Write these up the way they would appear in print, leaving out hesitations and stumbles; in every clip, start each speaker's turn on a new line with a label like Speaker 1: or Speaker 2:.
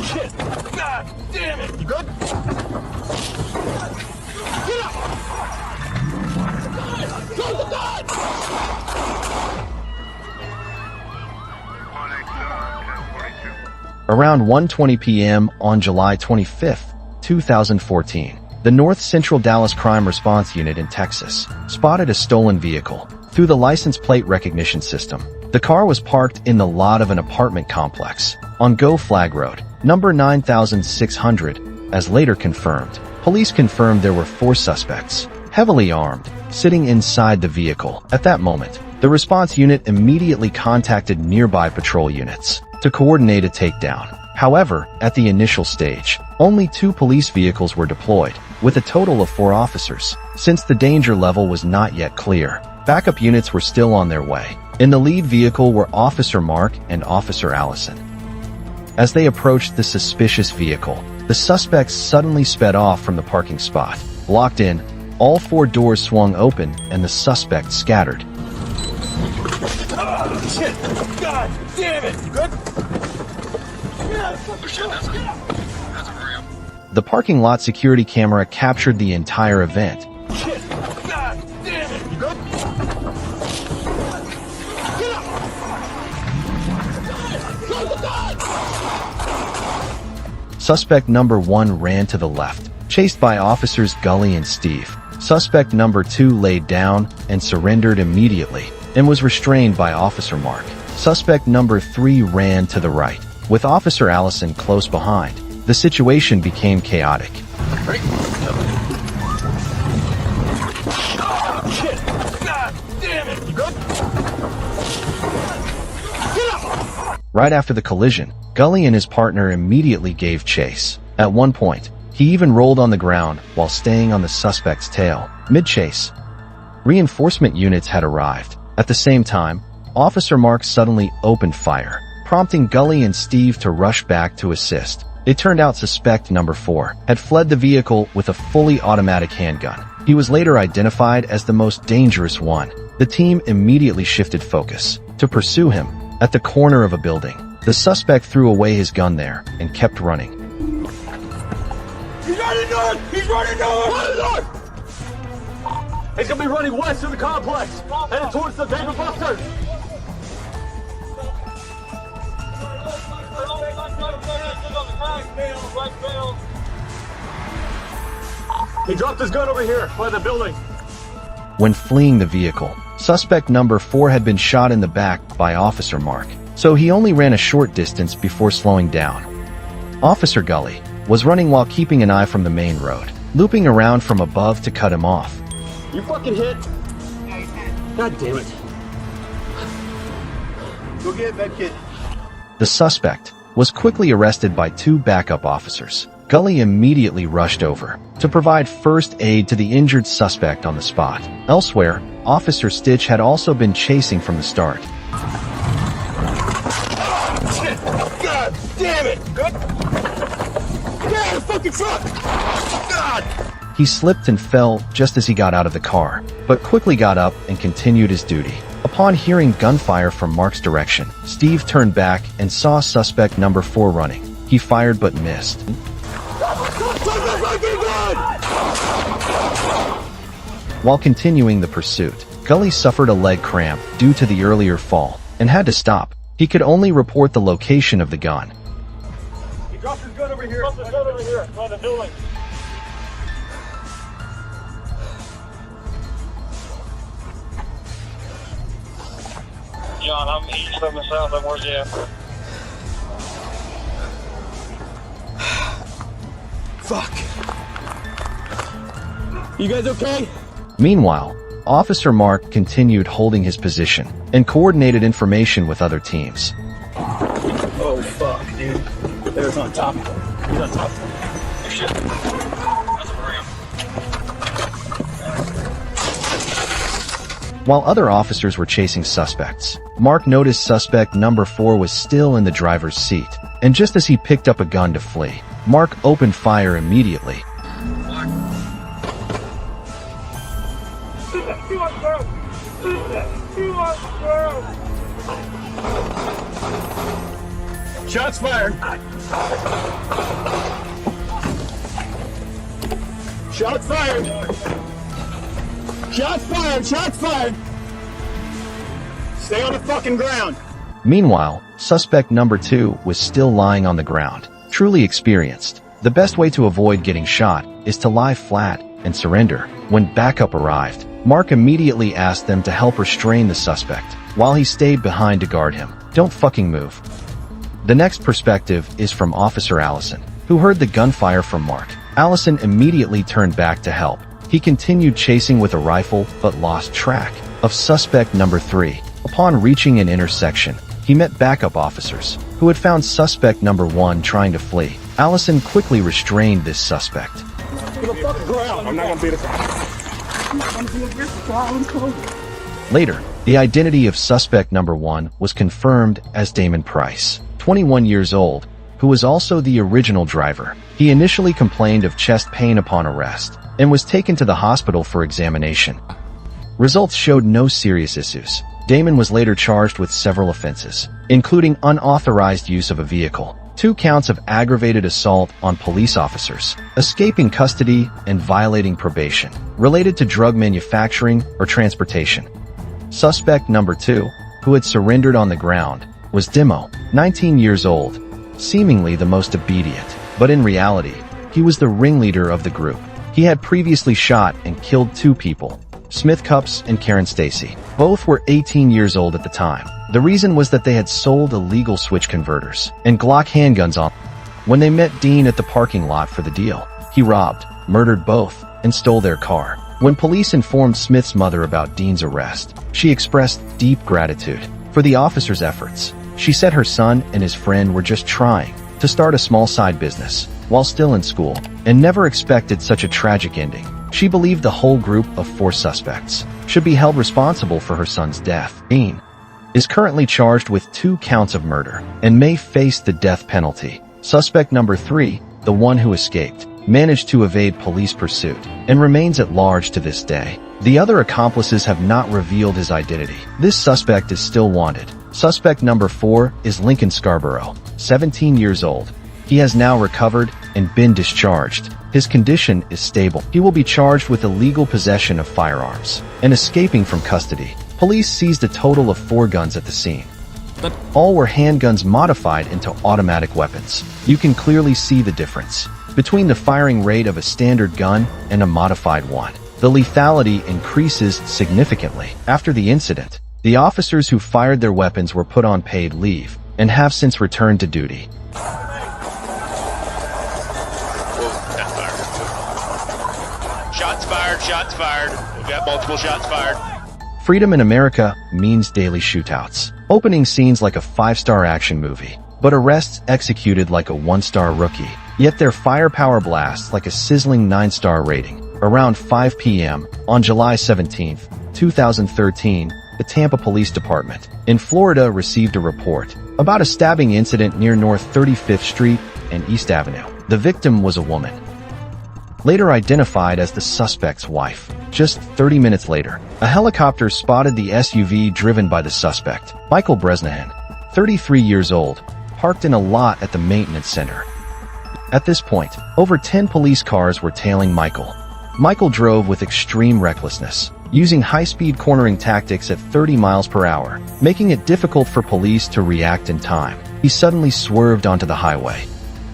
Speaker 1: Shit! God damn it! You good? Get up! Close the door!
Speaker 2: Around 1:20 p.m. on July 25, 2014, the North Central Dallas Crime Response Unit in Texas spotted a stolen vehicle through the license plate recognition system. The car was parked in the lot of an apartment complex on Go Flag Road, number 9600, as later confirmed. Police confirmed there were 4 suspects, heavily armed, sitting inside the vehicle. At that moment, the response unit immediately contacted nearby patrol units to coordinate a takedown. However, at the initial stage, only 2 police vehicles were deployed, with a total of 4 officers. Since the danger level was not yet clear, backup units were still on their way. In the lead vehicle were Officer Mark and Officer Allison. As they approached the suspicious vehicle, the suspects suddenly sped off from the parking spot. Locked in, all 4 doors swung open and the suspect scattered.
Speaker 1: Oh, shit! God damn it! You good? Yeah, shit, that's good. That's a hurry up.
Speaker 2: The parking lot security camera captured the entire event.
Speaker 1: Shit! God damn it! You good? Get up! Close the door!
Speaker 2: Suspect number 1 ran to the left, chased by officers Gully and Steve. Suspect number 2 laid down and surrendered immediately and was restrained by Officer Mark. Suspect number 3 ran to the right, with Officer Allison close behind. The situation became chaotic.
Speaker 1: Right. Oh, shit! God damn it! You good? Get up!
Speaker 2: Right after the collision, Gully and his partner immediately gave chase. At one point, he even rolled on the ground while staying on the suspect's tail. Mid-chase, reinforcement units had arrived. At the same time, Officer Mark suddenly opened fire, prompting Gully and Steve to rush back to assist. It turned out suspect number 4 had fled the vehicle with a fully automatic handgun. He was later identified as the most dangerous one. The team immediately shifted focus to pursue him. At the corner of a building, the suspect threw away his gun there and kept running.
Speaker 1: He's running north! He's running north! Running north! He's gonna be running west of the complex, headed towards the David Buster. He dropped his gun over here by the building.
Speaker 2: When fleeing the vehicle, suspect number 4 had been shot in the back by Officer Mark, so he only ran a short distance before slowing down. Officer Gully was running while keeping an eye from the main road, looping around from above to cut him off.
Speaker 1: You fucking hit? God damn it. Go get that kid.
Speaker 2: The suspect was quickly arrested by 2 backup officers. Gully immediately rushed over to provide first aid to the injured suspect on the spot. Elsewhere, Officer Stitch had also been chasing from the start.
Speaker 1: Oh, shit! God damn it! Good? Get out of the fucking truck! God!
Speaker 2: He slipped and fell just as he got out of the car, but quickly got up and continued his duty. Upon hearing gunfire from Mark's direction, Steve turned back and saw suspect number 4 running. He fired but missed. While continuing the pursuit, Gully suffered a leg cramp due to the earlier fall and had to stop. He could only report the location of the gun.
Speaker 1: He dropped his gun over here. Dropped his gun over here by the building.
Speaker 3: John, I'm east of the south. Where's he at?
Speaker 1: Fuck. You guys okay?
Speaker 2: Meanwhile, Officer Mark continued holding his position and coordinated information with other teams.
Speaker 1: Oh, fuck, dude. There's on top of him. He's on top of him.
Speaker 3: Oh, shit. That's a hurry up.
Speaker 2: While other officers were chasing suspects, Mark noticed suspect number 4 was still in the driver's seat, and just as he picked up a gun to flee, Mark opened fire immediately.
Speaker 1: Shots fired. Shots fired. Shots fired. Shots fired. Stay on the fucking ground.
Speaker 2: Meanwhile, suspect number 2 was still lying on the ground. Truly experienced, the best way to avoid getting shot is to lie flat and surrender. When backup arrived, Mark immediately asked them to help restrain the suspect, while he stayed behind to guard him. Don't fucking move. The next perspective is from Officer Allison, who heard the gunfire from Mark. Allison immediately turned back to help. He continued chasing with a rifle but lost track of suspect number 3. Upon reaching an intersection, he met backup officers, who had found suspect number 1 trying to flee. Allison quickly restrained this suspect.
Speaker 1: I'm not gonna beat it.
Speaker 2: Later, the identity of suspect number 1 was confirmed as Damon Price, 21 years old, who was also the original driver. He initially complained of chest pain upon arrest and was taken to the hospital for examination. Results showed no serious issues. Damon was later charged with several offenses, including unauthorized use of a vehicle, 2 counts of aggravated assault on police officers, escaping custody, and violating probation, related to drug manufacturing or transportation. Suspect number 2, who had surrendered on the ground, was Dimo, 19 years old, seemingly the most obedient, but in reality, he was the ringleader of the group. He had previously shot and killed 2 people, Smith Cups and Karen Stacy. Both were 18 years old at the time. The reason was that they had sold illegal switch converters and Glock handguns on. When they met Dean at the parking lot for the deal, he robbed, murdered both, and stole their car. When police informed Smith's mother about Dean's arrest, she expressed deep gratitude for the officer's efforts. She said her son and his friend were just trying to start a small side business while still in school, and never expected such a tragic ending. She believed the whole group of 4 suspects should be held responsible for her son's death. Dean is currently charged with 2 counts of murder and may face the death penalty. Suspect number 3, the one who escaped, managed to evade police pursuit and remains at large to this day. The other accomplices have not revealed his identity. This suspect is still wanted. Suspect number 4 is Lincoln Scarborough, 17 years old. He has now recovered and been discharged. His condition is stable. He will be charged with illegal possession of firearms and escaping from custody. Police seized a total of 4 guns at the scene. All were handguns modified into automatic weapons. You can clearly see the difference between the firing rate of a standard gun and a modified one. The lethality increases significantly. After the incident, the officers who fired their weapons were put on paid leave and have since returned to duty.
Speaker 3: Shots fired, shots fired. We've got multiple shots fired.
Speaker 2: Freedom in America means daily shootouts. Opening scenes like a 5-star action movie, but arrests executed like a 1-star rookie. Yet their firepower blasts like a sizzling 9-star rating. Around 5 p.m. on July 17, 2013, the Tampa Police Department in Florida received a report about a stabbing incident near North 35th Street and East Avenue. The victim was a woman, later identified as the suspect's wife. Just 30 minutes later, a helicopter spotted the SUV driven by the suspect, Michael Bresnahan, 33 years old, parked in a lot at the maintenance center. At this point, over 10 police cars were tailing Michael. Michael drove with extreme recklessness, using high-speed cornering tactics at 30 miles per hour, making it difficult for police to react in time. He suddenly swerved onto the highway,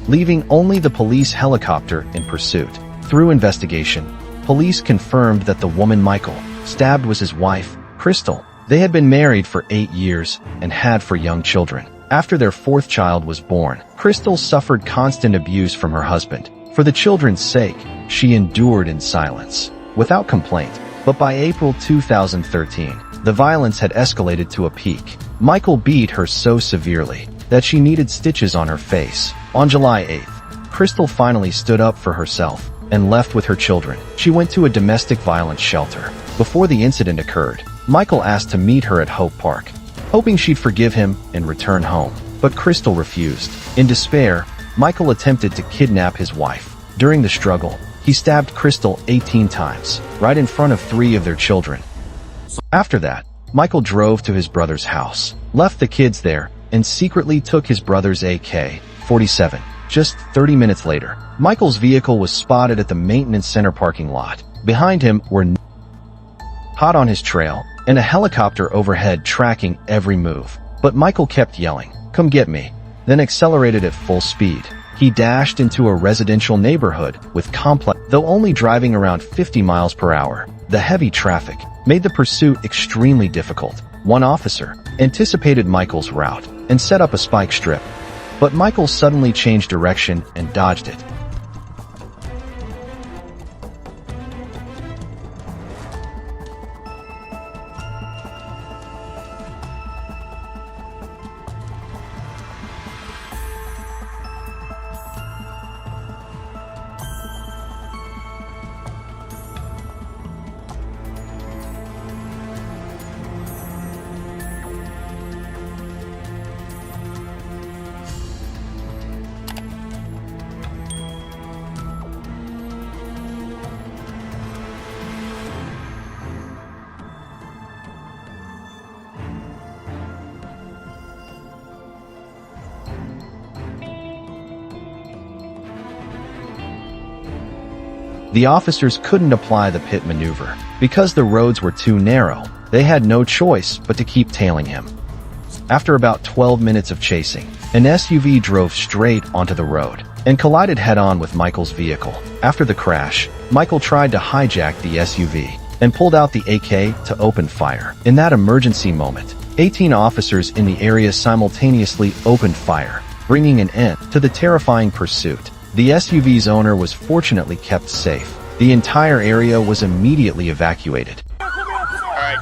Speaker 2: leaving only the police helicopter in pursuit. Through investigation, police confirmed that the woman Michael stabbed was his wife, Crystal. They had been married for 8 years and had 4 young children. After their 4th child was born, Crystal suffered constant abuse from her husband. For the children's sake, she endured in silence, without complaint. But by April 2013, the violence had escalated to a peak. Michael beat her so severely that she needed stitches on her face. On July 8th, Crystal finally stood up for herself and left with her children. She went to a domestic violence shelter. Before the incident occurred, Michael asked to meet her at Hope Park, hoping she'd forgive him and return home. But Crystal refused. In despair, Michael attempted to kidnap his wife. During the struggle, he stabbed Crystal 18 times, right in front of 3 of their children. After that, Michael drove to his brother's house, left the kids there, and secretly took his brother's AK-47. Just 30 minutes later, Michael's vehicle was spotted at the maintenance center parking lot. Behind him were hot on his trail and a helicopter overhead tracking every move. But Michael kept yelling, "Come get me," then accelerated at full speed. He dashed into a residential neighborhood with complex, though only driving around 50 miles per hour. The heavy traffic made the pursuit extremely difficult. One officer anticipated Michael's route and set up a spike strip, but Michael suddenly changed direction and dodged it. The officers couldn't apply the pit maneuver. Because the roads were too narrow, they had no choice but to keep tailing him. After about 12 minutes of chasing, an SUV drove straight onto the road and collided head-on with Michael's vehicle. After the crash, Michael tried to hijack the SUV and pulled out the AK to open fire. In that emergency moment, 18 officers in the area simultaneously opened fire, bringing an end to the terrifying pursuit. The SUV's owner was fortunately kept safe. The entire area was immediately evacuated.
Speaker 3: All right,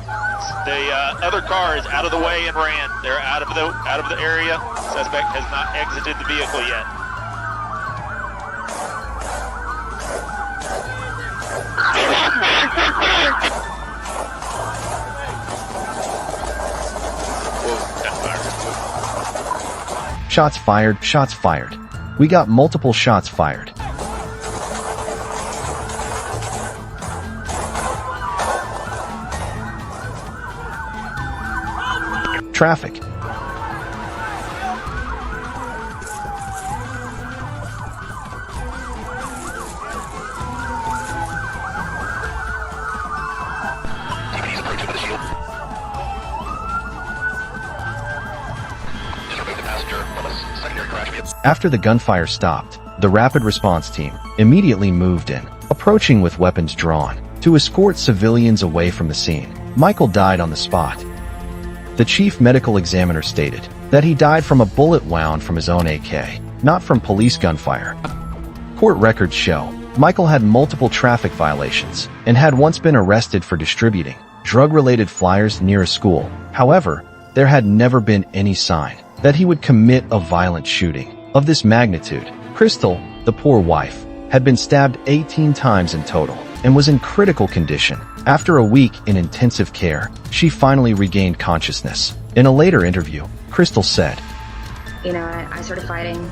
Speaker 3: the other car is out of the way and ran. They're out of the area. Suspect has not exited the vehicle yet. Whoa,
Speaker 2: Shots fired, shots fired. We got multiple shots fired. Traffic. After the gunfire stopped, the rapid response team immediately moved in, approaching with weapons drawn to escort civilians away from the scene. Michael died on the spot. The chief medical examiner stated that he died from a bullet wound from his own AK, not from police gunfire. Court records show Michael had multiple traffic violations and had once been arrested for distributing drug-related flyers near a school. However, there had never been any sign that he would commit a violent shooting of this magnitude. Crystal, the poor wife, had been stabbed 18 times in total and was in critical condition. After a week in intensive care, she finally regained consciousness. In a later interview, Crystal said,
Speaker 4: I started fighting.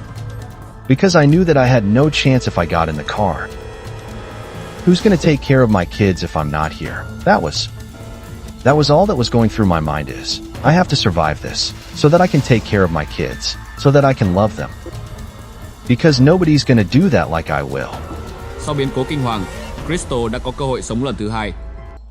Speaker 2: "Because I knew that I had no chance if I got in the car. Who's going to take care of my kids if I'm not here?" That was all that was going through my mind is, I have to survive this, so that I can take care of my kids, so that I can love them. Because nobody's gonna do that like I will.
Speaker 5: Sau biến cố kinh hoàng, Crystal đã có cơ hội sống lần thứ hai.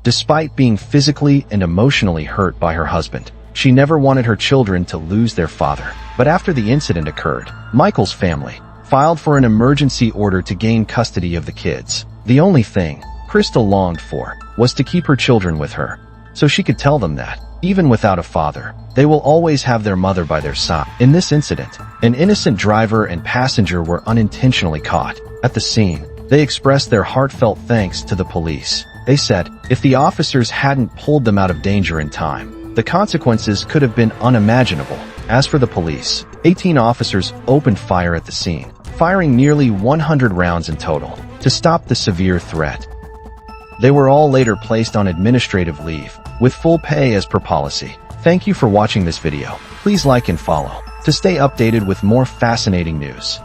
Speaker 2: Despite being physically and emotionally hurt by her husband, she never wanted her children to lose their father. But after the incident occurred, Michael's family filed for an emergency order to gain custody of the kids. The only thing Crystal longed for was to keep her children with her, so she could tell them that, even without a father, they will always have their mother by their side. In this incident, an innocent driver and passenger were unintentionally caught. At the scene, they expressed their heartfelt thanks to the police. They said, if the officers hadn't pulled them out of danger in time, the consequences could have been unimaginable. As for the police, 18 officers opened fire at the scene, firing nearly 100 rounds in total, to stop the severe threat. They were all later placed on administrative leave, with full pay as per policy. Thank you for watching this video. Please like and follow to stay updated with more fascinating news.